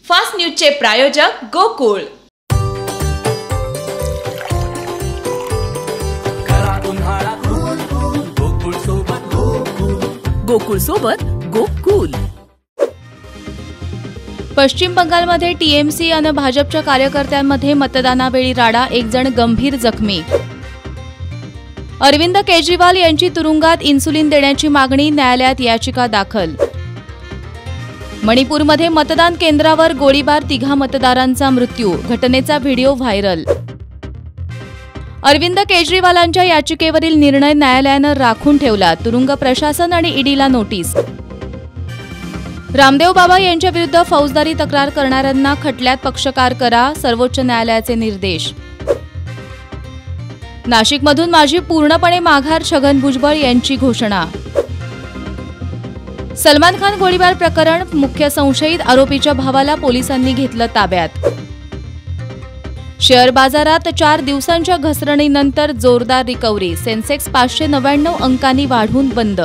Fast न्यूजचे प्रायोजक गोकुळ। गोकुळ सोबत गोकुळ। पश्चिम बंगालमध्ये टीएमसी आणि भाजपच्या कार्यकर्त्यांमध्ये मतदानावेळी राडा, एक जण गंभीर जखमी। अरविंद केजरीवाल यांची तुरुंगात इन्सुलिन देण्याची मागणी, न्यायालयात याचिका दाखल। मणिपूरमध्ये मतदान केंद्रावर गोळीबार, 3 मतदारांचा मृत्यू, घटनेचा व्हिडिओ व्हायरल। अरविंद केजरीवालांच्या याचिकेवरील निर्णय न्यायालयानं राखून ठेवला, तुरुंग प्रशासन आणि ईडीला नोटीस। रामदेव बाबा यांच्या विरुद्ध फौजदारी तक्रार करणाऱ्यांना खटल्यात पक्षकार करा, सर्वोच्च न्यायालयाचे निर्देश। नाशिकमधून माझी पूर्णपणे माघार, छगन भुजबळ यांची घोषणा। सलमान खान गोळीबार प्रकरण, मुख्य संशयित आरोपीच्या भावाला पोलिसांनी घेतलं ताब्यात। शेअर बाजारात 4 दिवसांच्या घसरणीनंतर जोरदार रिकव्हरी, सेन्सेक्स 599 अंकांनी वाढून बंद।